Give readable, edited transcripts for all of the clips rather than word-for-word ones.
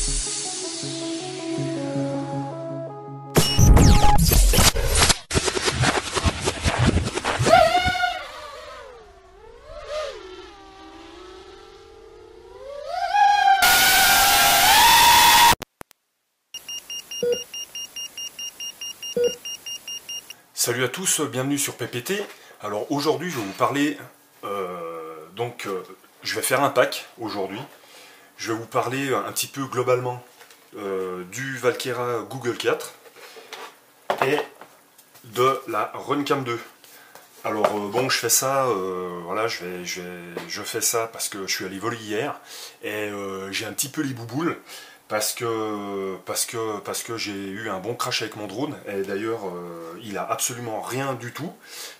Salut à tous, bienvenue sur PPT. Alors aujourd'hui je vais vous parler, je vais faire un pack aujourd'hui. Je vais vous parler un petit peu globalement du Valkera Google 4 et de la Runcam 2. Alors bon, je fais ça, voilà, je fais ça parce que je suis allé voler hier et j'ai un petit peu les bouboules. Parce que j'ai eu un bon crash avec mon drone, et d'ailleurs il a absolument rien du tout.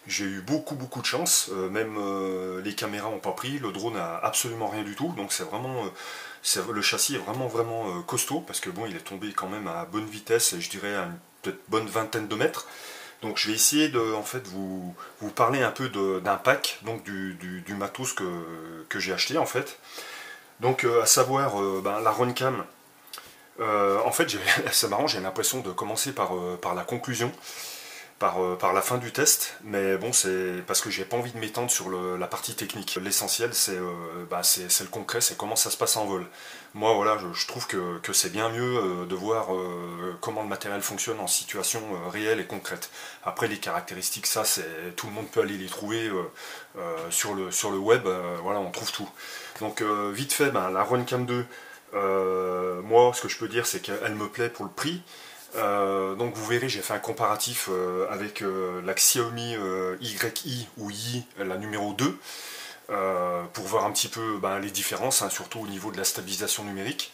J'ai eu beaucoup de chance, même les caméras n'ont pas pris, le drone a absolument rien du tout, donc c'est vraiment, le châssis est vraiment costaud, parce que bon, il est tombé quand même à bonne vitesse, et je dirais à une peut-être bonne vingtaine de mètres. Donc je vais essayer de en fait vous parler un peu d'un pack, donc du matos que j'ai acheté en fait. Donc à savoir la Runcam. En fait, c'est marrant, j'ai l'impression de commencer par la conclusion, par la fin du test, mais bon, c'est parce que j'ai pas envie de m'étendre sur la partie technique. L'essentiel, c'est le concret, c'est comment ça se passe en vol. Moi, voilà, je trouve que c'est bien mieux de voir comment le matériel fonctionne en situation réelle et concrète. Après, les caractéristiques, ça, tout le monde peut aller les trouver sur le web, voilà, on trouve tout. Donc, vite fait, la Runcam 2. Moi, ce que je peux dire, c'est qu'elle me plaît pour le prix. Donc vous verrez, j'ai fait un comparatif avec la Xiaomi YI ou Yi, la numéro 2, pour voir un petit peu les différences, hein, surtout au niveau de la stabilisation numérique,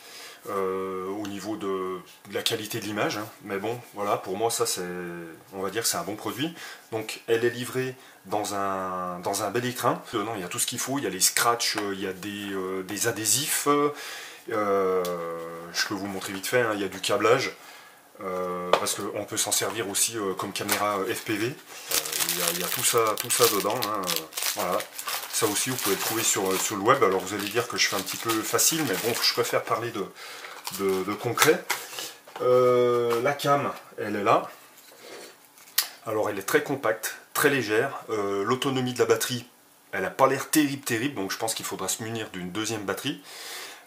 au niveau de la qualité de l'image. Hein. Mais bon, voilà, pour moi, ça, on va dire que c'est un bon produit. Donc elle est livrée dans un bel écrin. Non, il y a tout ce qu'il faut, il y a les scratchs, il y a des adhésifs. Je peux vous montrer vite fait, hein, il y a du câblage, parce qu'on peut s'en servir aussi comme caméra FPV. Il y a tout ça dedans, hein, voilà. Ça aussi vous pouvez le trouver sur le web. Alors vous allez dire que je fais un petit peu facile, mais bon, je préfère parler de concret. La cam, elle est là. Alors elle est très compacte, très légère. L'autonomie de la batterie, elle n'a pas l'air terrible, donc je pense qu'il faudra se munir d'une deuxième batterie.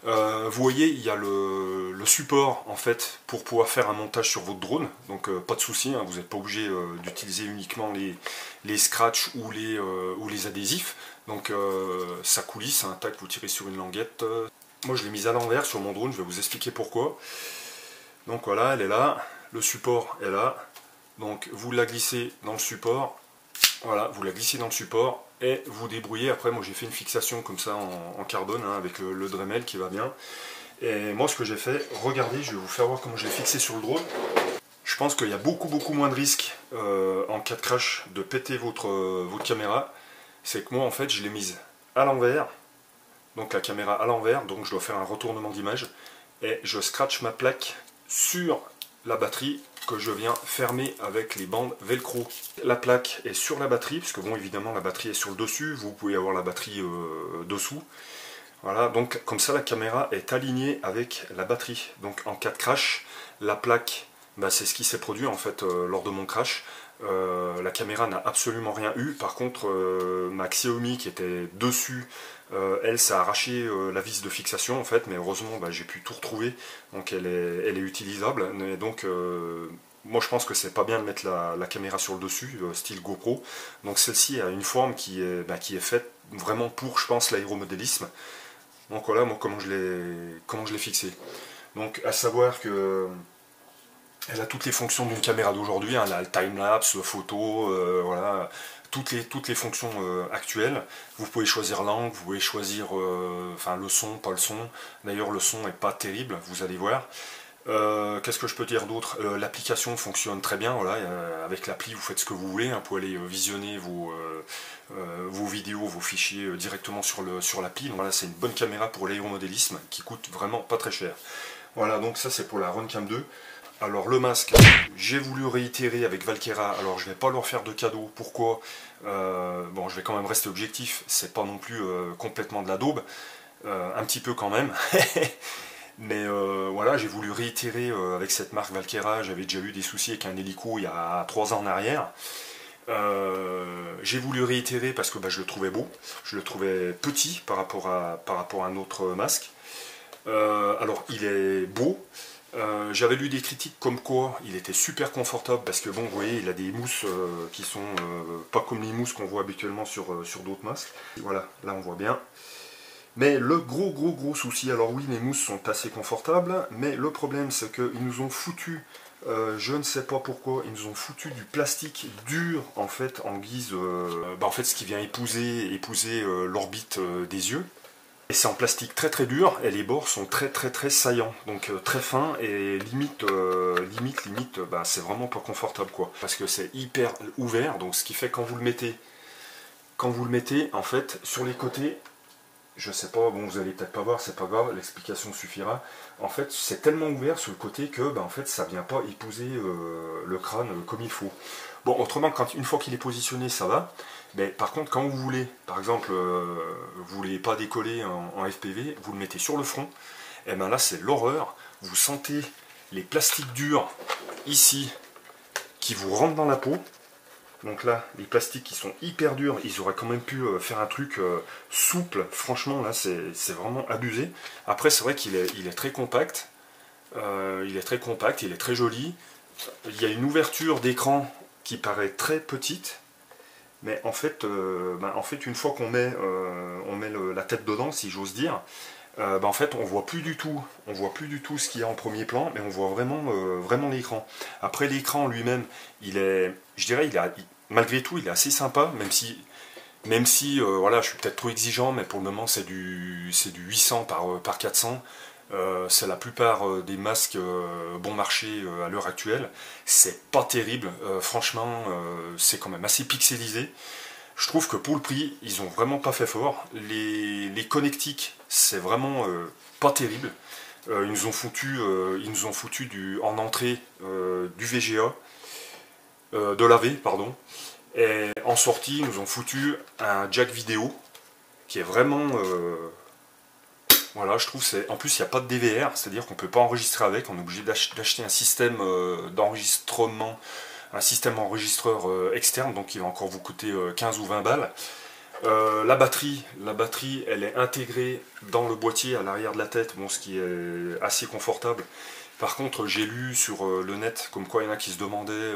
Vous voyez, il y a le support en fait pour pouvoir faire un montage sur votre drone, donc pas de souci, hein, vous n'êtes pas obligé d'utiliser uniquement les scratchs ou les adhésifs. Donc ça coulisse, hein, tac, vous tirez sur une languette. Moi je l'ai mise à l'envers sur mon drone, je vais vous expliquer pourquoi. Donc voilà, elle est là, le support est là, donc vous la glissez dans le support, voilà, vous la glissez dans le support et vous débrouillez. Après, moi j'ai fait une fixation comme ça en carbone, hein, avec le Dremel qui va bien. Et moi ce que j'ai fait, regardez, je vais vous faire voir comment je l'ai fixé sur le drone. Je pense qu'il y a beaucoup moins de risques en cas de crash de péter votre caméra. C'est que moi en fait je l'ai mise à l'envers, donc la caméra à l'envers, donc je dois faire un retournement d'image et je scratch ma plaque sur la batterie que je viens fermer avec les bandes velcro. La plaque est sur la batterie, puisque bon, évidemment la batterie est sur le dessus, vous pouvez avoir la batterie dessous. Voilà, donc comme ça la caméra est alignée avec la batterie. Donc en cas de crash, la plaque, c'est ce qui s'est produit en fait lors de mon crash. La caméra n'a absolument rien eu. Par contre, ma Xiaomi qui était dessus, elle, ça a arraché la vis de fixation en fait, mais heureusement j'ai pu tout retrouver, donc elle est utilisable. Et donc moi je pense que c'est pas bien de mettre la caméra sur le dessus, style GoPro. Donc celle-ci a une forme qui est faite vraiment pour, je pense, l'aéromodélisme. Donc voilà, moi comment je l'ai fixé. Donc à savoir que elle a toutes les fonctions d'une caméra d'aujourd'hui, hein, le timelapse, photo, voilà, toutes les fonctions actuelles. Vous pouvez choisir l'angle, vous pouvez choisir le son, pas le son. D'ailleurs le son n'est pas terrible, vous allez voir. Qu'est-ce que je peux dire d'autre? L'application fonctionne très bien, voilà, avec l'appli vous faites ce que vous voulez, hein, vous pouvez aller visionner vos vidéos, vos fichiers directement sur l'appli. Voilà, c'est une bonne caméra pour l'aéromodélisme qui coûte vraiment pas très cher. Voilà, donc ça c'est pour la Runcam 2. Alors le masque, j'ai voulu réitérer avec Valkera, alors je vais pas leur faire de cadeau. Pourquoi? Bon, je vais quand même rester objectif, c'est pas non plus complètement de la daube, un petit peu quand même. Mais voilà, voilà, j'ai voulu réitérer avec cette marque Valkera. J'avais déjà eu des soucis avec un hélico il y a 3 ans en arrière. J'ai voulu réitérer parce que bah, je le trouvais beau, je le trouvais petit par rapport à un autre masque. Alors il est beau. J'avais lu des critiques comme quoi il était super confortable parce que bon, vous voyez, il a des mousses qui sont pas comme les mousses qu'on voit habituellement sur d'autres masques. Voilà, là on voit bien. Mais le gros souci, alors oui, les mousses sont assez confortables, mais le problème c'est qu'ils nous ont foutu, je ne sais pas pourquoi, ils nous ont foutu du plastique dur en fait en guise, en fait ce qui vient épouser l'orbite des yeux. Et c'est en plastique très dur et les bords sont très saillants, donc très fins et limite, bah, c'est vraiment pas confortable quoi. Parce que c'est hyper ouvert, donc ce qui fait quand vous le mettez en fait sur les côtés, je sais pas, bon vous allez peut-être pas voir, c'est pas grave, l'explication suffira. En fait c'est tellement ouvert sur le côté que bah, en fait ça vient pas épouser le crâne comme il faut. Bon autrement une fois qu'il est positionné ça va, mais par contre quand vous voulez, par exemple vous voulez pas décoller en FPV, vous le mettez sur le front, et ben là c'est l'horreur, vous sentez les plastiques durs ici qui vous rentrent dans la peau. Donc là, les plastiques qui sont hyper durs, ils auraient quand même pu faire un truc souple. Franchement, là, c'est vraiment abusé. Après, c'est vrai qu'il est très compact. Il est très compact, il est très joli. Il y a une ouverture d'écran qui paraît très petite. Mais en fait, une fois qu'on met, la tête dedans, si j'ose dire, en fait, on voit plus du tout ce qu'il y a en premier plan, mais on voit vraiment l'écran. Après, l'écran lui-même, je dirais, malgré tout, il est assez sympa, même si voilà, je suis peut-être trop exigeant, mais pour le moment, c'est du 800 par 400. C'est la plupart des masques bon marché à l'heure actuelle. C'est pas terrible, franchement, c'est quand même assez pixelisé. Je trouve que pour le prix, ils ont vraiment pas fait fort. Les connectiques, c'est vraiment pas terrible. Ils nous ont foutu en entrée du VGA, de l'AV, pardon. Et en sortie, ils nous ont foutu un jack vidéo qui est vraiment, voilà, je trouve en plus il n'y a pas de DVR, c'est-à-dire qu'on ne peut pas enregistrer avec. On est obligé d'acheter un système d'enregistrement, un système enregistreur externe, donc il va encore vous coûter 15 ou 20 balles. La batterie, elle est intégrée dans le boîtier à l'arrière de la tête, bon, ce qui est assez confortable. Par contre, j'ai lu sur le net comme quoi il y en a qui se demandaient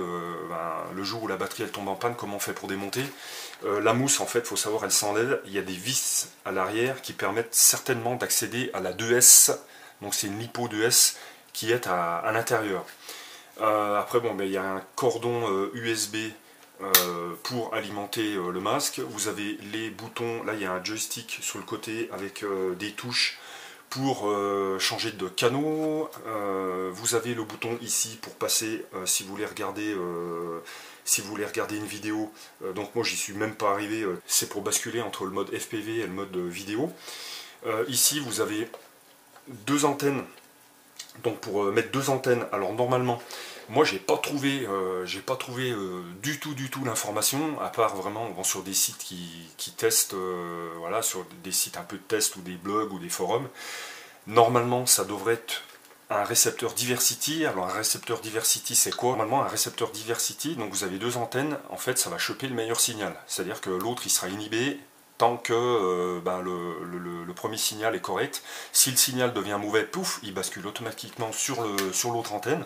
le jour où la batterie elle tombe en panne, comment on fait pour démonter. La mousse, en fait, il faut savoir, elle s'enlève. Il y a des vis à l'arrière qui permettent certainement d'accéder à la 2S. Donc c'est une lipo 2S qui est à l'intérieur. Après, bon, il y a un cordon USB pour alimenter le masque. Vous avez les boutons, là il y a un joystick sur le côté avec des touches pour changer de canaux. Vous avez le bouton ici pour passer si vous voulez regarder une vidéo. Donc moi j'y suis même pas arrivé, c'est pour basculer entre le mode FPV et le mode vidéo. Ici vous avez deux antennes, donc pour mettre deux antennes. Alors normalement moi j'ai pas trouvé du tout l'information, à part vraiment sur des sites qui testent, voilà, sur des sites un peu de test ou des blogs ou des forums. Normalement ça devrait être un récepteur Diversity. Alors un récepteur Diversity c'est quoi? Normalement un récepteur Diversity, donc vous avez deux antennes, en fait ça va choper le meilleur signal, c'est à dire que l'autre il sera inhibé tant que le premier signal est correct. Si le signal devient mauvais, pouf, il bascule automatiquement sur l'autre antenne.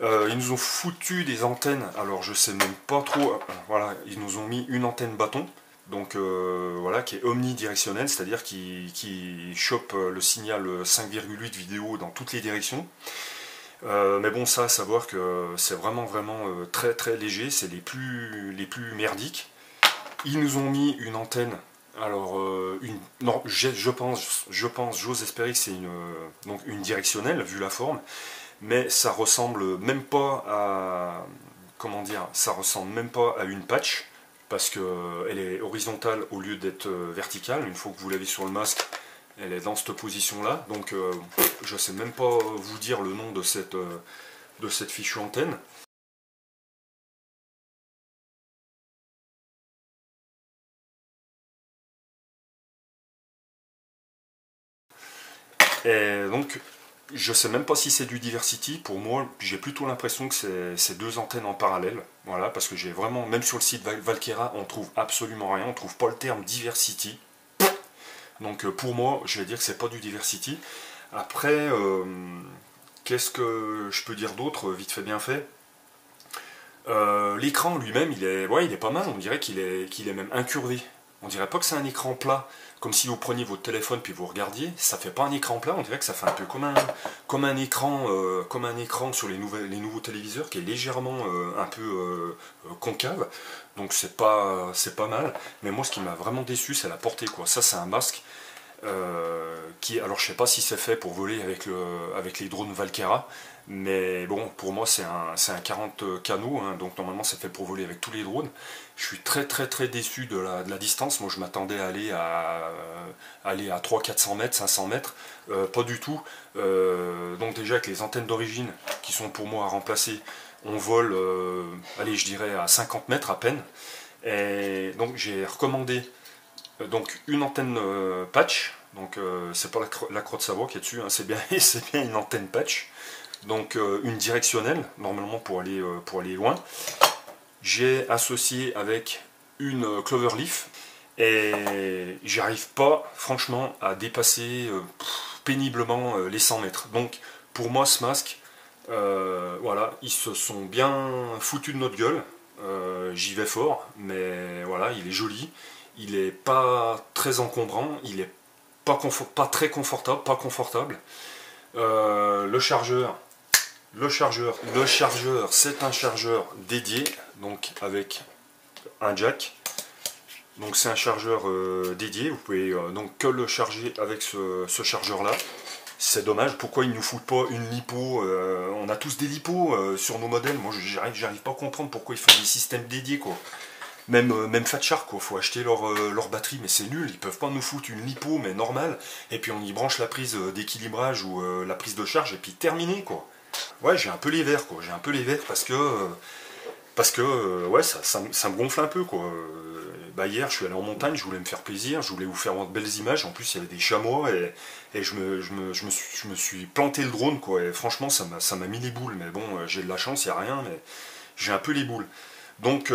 Ils nous ont foutu des antennes, alors je sais même pas trop, voilà, ils nous ont mis une antenne bâton, donc voilà, qui est omnidirectionnelle, c'est-à-dire qui chope le signal 5,8 vidéo dans toutes les directions. Mais bon, ça, à savoir que c'est vraiment très léger, c'est les plus merdiques. Ils nous ont mis une antenne, alors non, je pense, j'ose espérer que c'est une directionnelle vu la forme, mais ça ressemble même pas à, comment dire, ça ressemble même pas à une patch, parce qu'elle est horizontale au lieu d'être verticale. Une fois que vous l'avez sur le masque, elle est dans cette position là, donc je sais même pas vous dire le nom de cette fichue antenne. Et donc Je sais même pas si c'est du Diversity. Pour moi, j'ai plutôt l'impression que c'est deux antennes en parallèle. Voilà, parce que j'ai vraiment, même sur le site Valkera, on trouve absolument rien. On trouve pas le terme Diversity. Donc pour moi, je vais dire que c'est pas du Diversity. Après, qu'est-ce que je peux dire d'autre, vite fait bien fait? L'écran lui-même, il est pas mal. On dirait qu'il est même incurvé. On dirait pas que c'est un écran plat, comme si vous preniez votre téléphone puis vous regardiez. Ça fait pas un écran plat. On dirait que ça fait un peu comme un écran sur les nouveaux téléviseurs qui est légèrement un peu concave. Donc c'est pas mal. Mais moi, ce qui m'a vraiment déçu, c'est la portée, quoi. Ça, c'est un masque. Alors je sais pas si c'est fait pour voler avec les drones Valkera, mais bon, pour moi c'est un 40 canaux, hein, donc normalement c'est fait pour voler avec tous les drones. Je suis très très très déçu de la distance. Moi je m'attendais à aller à 300-400 mètres, 500 mètres, pas du tout. Donc déjà avec les antennes d'origine qui sont pour moi à remplacer, on vole, allez, je dirais à 50 mètres à peine. Et donc j'ai recommandé donc une antenne patch, donc c'est pas la croix de Savoie qui est dessus, hein, c'est bien, bien une antenne patch, donc une directionnelle, normalement pour aller loin. J'ai associé avec une Cloverleaf, et j'arrive pas franchement à dépasser péniblement les 100 mètres. Donc pour moi ce masque, voilà, ils se sont bien foutus de notre gueule. J'y vais fort, mais voilà, il est joli. Il est pas très encombrant, il est pas très confortable, pas confortable. Le chargeur, c'est un chargeur dédié, donc avec un jack. Donc c'est un chargeur dédié, vous pouvez donc que le charger avec ce chargeur-là. C'est dommage, pourquoi ils ne nous foutent pas une lipo? On a tous des lipos sur nos modèles. Moi j'arrive pas à comprendre pourquoi ils font des systèmes dédiés, quoi. Même Fat Shark, quoi, faut acheter leur batterie, mais c'est nul, ils peuvent pas nous foutre une lipo, mais normale, et puis on y branche la prise d'équilibrage ou la prise de charge, et puis terminé, quoi. Ouais, j'ai un peu les verres, quoi, j'ai un peu les verres parce que ouais, ça me gonfle un peu, quoi. Bah hier, je suis allé en montagne, je voulais me faire plaisir, je voulais vous faire voir de belles images, en plus il y avait des chamois, et je me suis planté le drone, quoi, et franchement, ça m'a mis les boules, mais bon, j'ai de la chance, il n'y a rien, mais j'ai un peu les boules. Donc,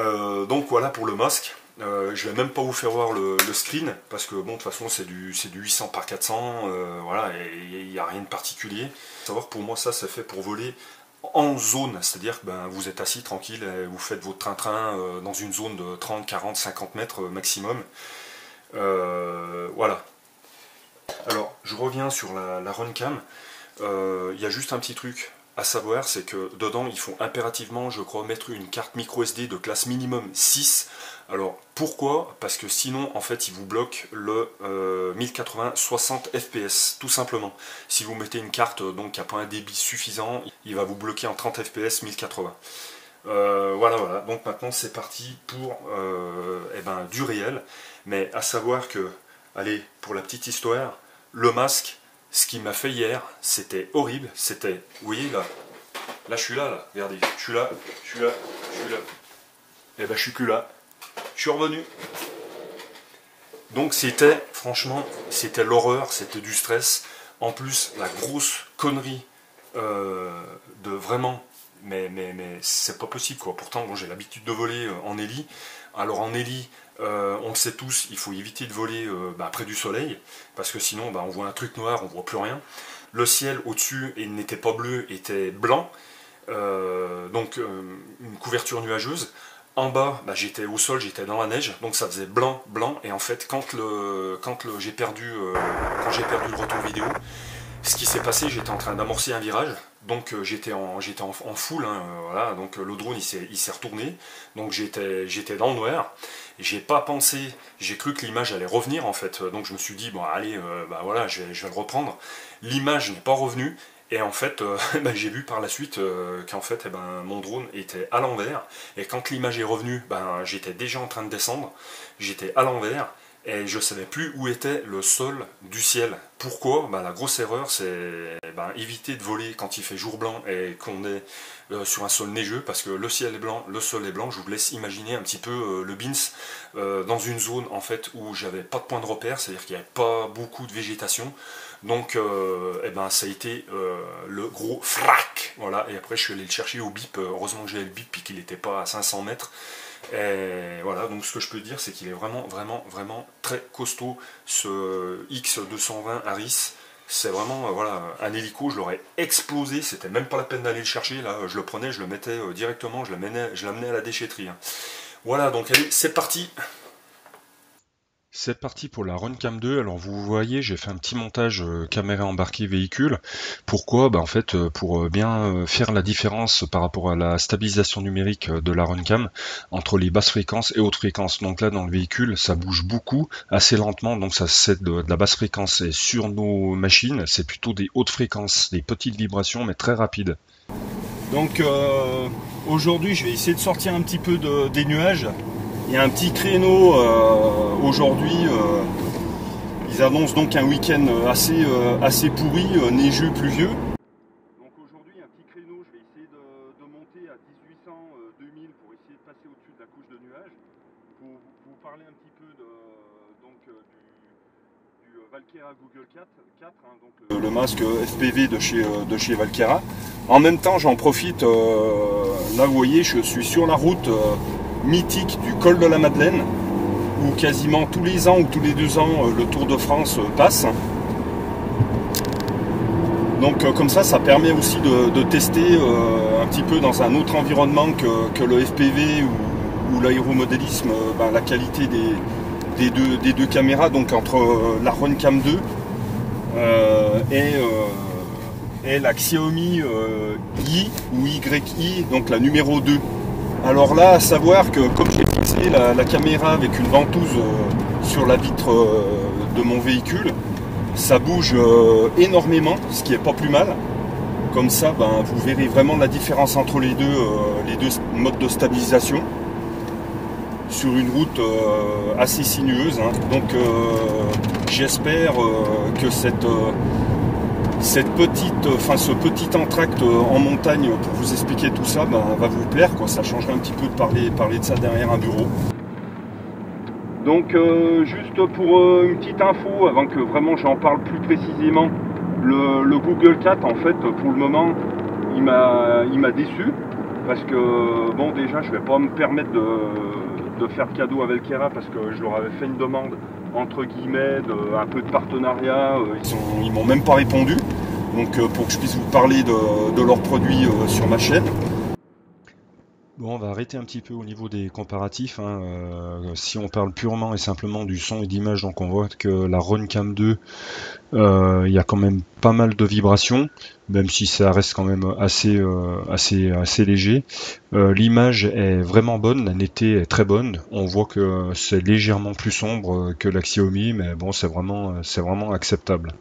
donc voilà pour le masque. Je vais même pas vous faire voir le screen parce que bon, de toute façon c'est du 800 par 400, voilà, et il n'y a rien de particulier. Savoir pour moi ça fait pour voler en zone, c'est-à-dire que ben, vous êtes assis tranquille, et vous faites votre train-train dans une zone de 30, 40, 50 mètres maximum. Voilà. Alors je reviens sur la Runcam. Il y a juste un petit truc à savoir, c'est que dedans il faut impérativement, je crois, mettre une carte micro SD de classe minimum 6. Alors pourquoi? Parce que sinon en fait il vous bloque le 1080 60 fps tout simplement. Si vous mettez une carte donc qui n'a pas un débit suffisant, il va vous bloquer en 30 fps 1080. Voilà, donc maintenant c'est parti pour eh ben, du réel, mais à savoir que, allez, pour la petite histoire, le masque, ce qui m'a fait hier, c'était horrible, c'était, vous voyez là, je suis là, regardez, je suis là, et ben je suis plus là, je suis revenu. Donc c'était, franchement, c'était l'horreur, c'était du stress, en plus la grosse connerie de vraiment, mais c'est pas possible, quoi. Pourtant bon, j'ai l'habitude de voler en héli, alors en héli, on le sait tous, il faut éviter de voler près du soleil, parce que sinon on voit un truc noir, on voit plus rien. Le ciel au-dessus n'était pas bleu, était blanc, donc une couverture nuageuse. En bas, j'étais au sol, j'étais dans la neige, donc ça faisait blanc, et en fait quand j'ai perdu le retour vidéo, ce qui s'est passé, j'étais en train d'amorcer un virage, donc j'étais en full, hein, voilà, donc le drone il s'est retourné, donc j'étais dans le noir, j'ai pas pensé, j'ai cru que l'image allait revenir en fait, donc je me suis dit bon allez, voilà, je vais le reprendre, l'image n'est pas revenue, et en fait j'ai vu par la suite qu'en fait mon drone était à l'envers, et quand l'image est revenue, j'étais déjà en train de descendre, j'étais à l'envers, et je ne savais plus où était le sol du ciel. Pourquoi? La grosse erreur, c'est éviter de voler quand il fait jour blanc et qu'on est sur un sol neigeux, parce que le ciel est blanc, le sol est blanc. Je vous laisse imaginer un petit peu le Binz dans une zone en fait où j'avais pas de point de repère, c'est-à-dire qu'il n'y avait pas beaucoup de végétation. Donc ça a été le gros frac, voilà. Et après je suis allé le chercher au bip, heureusement que j'avais le bip puis qu'il n'était pas à 500 mètres. Et voilà, donc ce que je peux dire, c'est qu'il est vraiment très costaud, ce X220 Harris. C'est vraiment voilà, un hélico, je l'aurais explosé, c'était même pas la peine d'aller le chercher, là je le prenais, je le mettais directement, je l'amenais à la déchetterie. Voilà, donc allez, c'est parti. C'est parti pour la Runcam 2. Alors vous voyez, j'ai fait un petit montage caméra embarquée véhicule. Pourquoi? En fait, pour bien faire la différence par rapport à la stabilisation numérique de la Runcam entre les basses fréquences et hautes fréquences. Donc là, dans le véhicule, ça bouge beaucoup, assez lentement, donc ça c'est de la basse fréquence. Et sur nos machines, c'est plutôt des hautes fréquences, des petites vibrations, mais très rapides. Donc aujourd'hui, je vais essayer de sortir un petit peu des nuages. Il y a un petit créneau aujourd'hui. Ils annoncent donc un week-end assez pourri, neigeux, pluvieux. Donc aujourd'hui, un petit créneau. Je vais essayer de monter à 1800, 2000 pour essayer de passer au-dessus de la couche de nuages. Pour vous parler un petit peu du Valkera Google 4, donc le masque FPV de chez Valkera. En même temps, j'en profite. Là, vous voyez, je suis sur la route mythique du col de la Madeleine, où quasiment tous les ans ou tous les 2 ans le Tour de France passe. Donc comme ça permet aussi de tester un petit peu dans un autre environnement que le FPV ou l'aéromodélisme, la qualité des deux caméras, donc entre la Runcam 2 et la Xiaomi I ou YI, donc la numéro 2. Alors là, à savoir que comme j'ai fixé la caméra avec une ventouse sur la vitre de mon véhicule, ça bouge énormément, ce qui est pas plus mal. Comme ça, vous verrez vraiment la différence entre les deux modes de stabilisation sur une route assez sinueuse. Donc j'espère que ce petit entracte en montagne pour vous expliquer tout ça va vous plaire, quoi. Ça changerait un petit peu de parler de ça derrière un bureau. Donc juste pour une petite info, avant que vraiment j'en parle plus précisément, le Google 4 en fait pour le moment il m'a déçu, parce que bon, déjà je vais pas me permettre de faire cadeau à Valkera, parce que je leur avais fait une demande entre guillemets un peu de partenariat. Ils m'ont même pas répondu, donc pour que je puisse vous parler de leurs produits sur ma chaîne. Bon, on va arrêter un petit peu au niveau des comparatifs. Si on parle purement et simplement du son et d'image, donc on voit que la Runcam 2, il y a quand même pas mal de vibrations, même si ça reste quand même assez léger. L'image est vraiment bonne, la netteté est très bonne. On voit que c'est légèrement plus sombre que la Xiaomi, mais bon, c'est vraiment acceptable.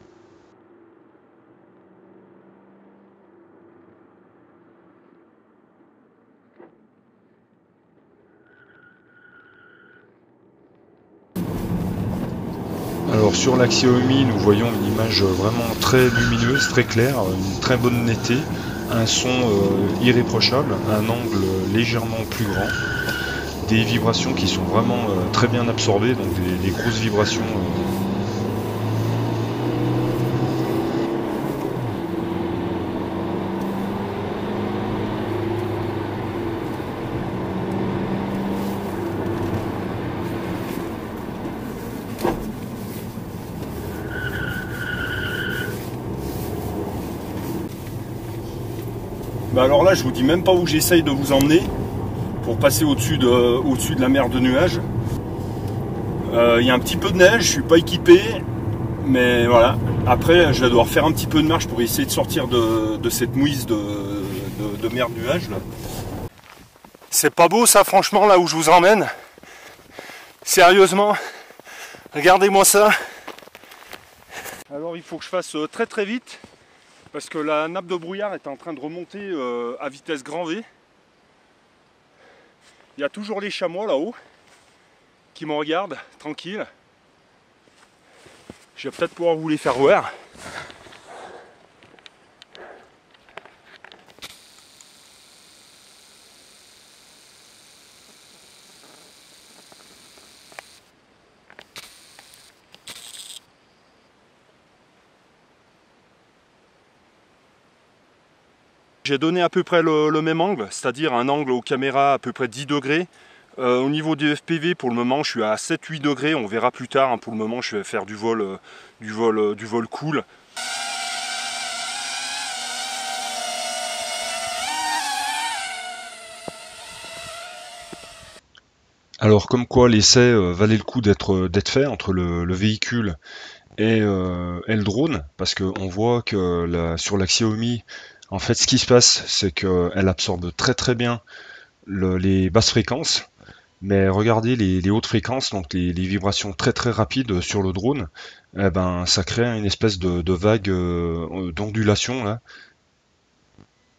Alors sur la Xiaomi, nous voyons une image vraiment très lumineuse, très claire, une très bonne netteté, un son irréprochable, un angle légèrement plus grand, des vibrations qui sont vraiment très bien absorbées, donc des grosses vibrations. Alors là, je vous dis même pas où j'essaye de vous emmener pour passer au-dessus de la mer de nuages. Il y a un petit peu de neige, je suis pas équipé, mais voilà. Après, je vais devoir faire un petit peu de marche pour essayer de sortir de cette mouise de mer de nuages là. C'est pas beau ça, franchement, là où je vous emmène. Sérieusement, regardez-moi ça. Alors il faut que je fasse très très vite, parce que la nappe de brouillard est en train de remonter à vitesse grand V. Il y a toujours les chamois là-haut qui me regardent, tranquille. Je vais peut-être pouvoir vous les faire voir. J'ai donné à peu près le même angle, c'est-à-dire un angle aux caméras à peu près 10 degrés. Au niveau du FPV, pour le moment, je suis à 7-8 degrés. On verra plus tard. Hein. Pour le moment, je vais faire du vol cool. Alors comme quoi l'essai valait le coup d'être fait entre le véhicule et le drone, parce qu'on voit que sur la Xiaomi, en fait ce qui se passe, c'est qu'elle absorbe très très bien les basses fréquences, mais regardez les hautes fréquences, donc les vibrations très très rapides sur le drone, eh ben ça crée une espèce de vague d'ondulation là.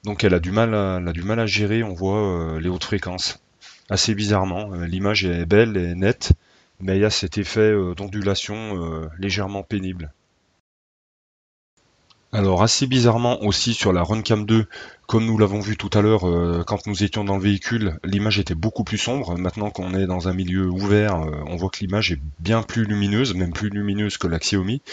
Donc elle a du mal à gérer, on voit les hautes fréquences. Assez bizarrement, l'image est belle et nette, mais il y a cet effet d'ondulation légèrement pénible. Alors assez bizarrement aussi sur la Runcam 2, comme nous l'avons vu tout à l'heure quand nous étions dans le véhicule, l'image était beaucoup plus sombre. Maintenant qu'on est dans un milieu ouvert, on voit que l'image est bien plus lumineuse, même plus lumineuse que la Xiaomi.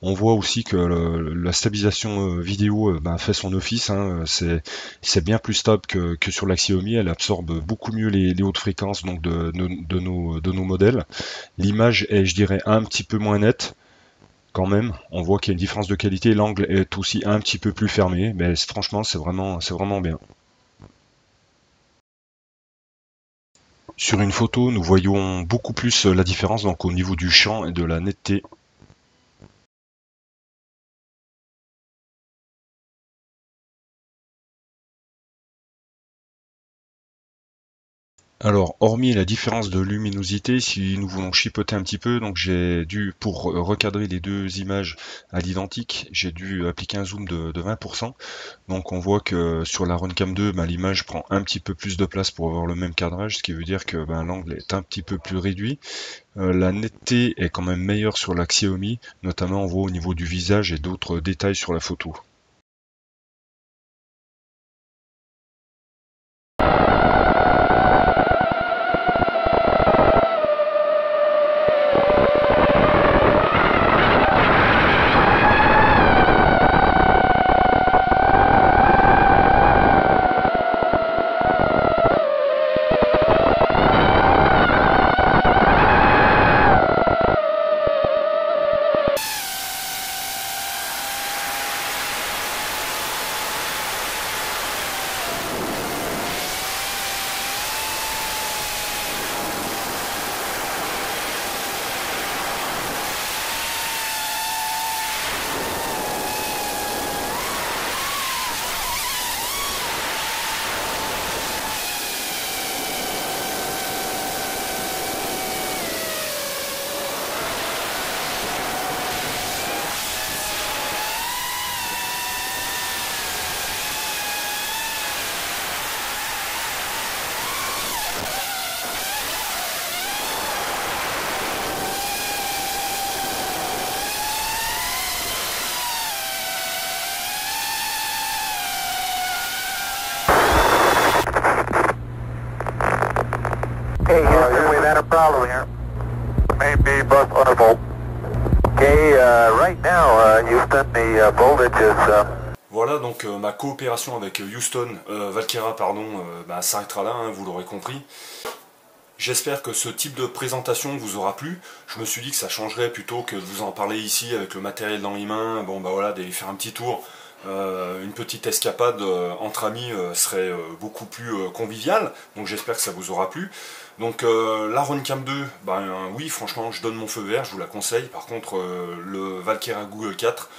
On voit aussi que la stabilisation vidéo fait son office, hein, c'est bien plus stable que sur la Xiaomi, elle absorbe beaucoup mieux les hautes fréquences donc de nos modèles. L'image est, je dirais, un petit peu moins nette. Quand même, on voit qu'il y a une différence de qualité, l'angle est aussi un petit peu plus fermé, mais franchement c'est vraiment bien. Sur une photo, nous voyons beaucoup plus la différence donc au niveau du champ et de la netteté. Alors, hormis la différence de luminosité, si nous voulons chipoter un petit peu, donc j'ai dû, pour recadrer les deux images à l'identique, j'ai dû appliquer un zoom de 20%. Donc on voit que sur la Runcam 2, l'image prend un petit peu plus de place pour avoir le même cadrage, ce qui veut dire que l'angle est un petit peu plus réduit. La netteté est quand même meilleure sur la Xiaomi, notamment on voit au niveau du visage et d'autres détails sur la photo. Okay, Houston, we've had a problem here. Maybe bus undervolt. Okay, right now, Houston, the voltage is... Voilà, donc ma coopération avec Valkera s'arrêtera là, hein, vous l'aurez compris. J'espère que ce type de présentation vous aura plu. Je me suis dit que ça changerait plutôt que de vous en parler ici avec le matériel dans les mains. Bon bah voilà, d'aller faire un petit tour, une petite escapade entre amis serait beaucoup plus convivial. Donc j'espère que ça vous aura plu. Donc la Runcam 2, oui franchement je donne mon feu vert, je vous la conseille. Par contre le Valkera Google 4,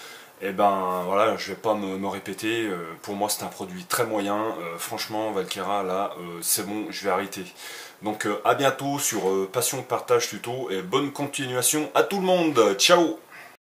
voilà, je vais pas me répéter, pour moi c'est un produit très moyen, franchement Valkera là c'est bon, je vais arrêter. Donc à bientôt sur Passion Partage Tuto et bonne continuation à tout le monde, ciao.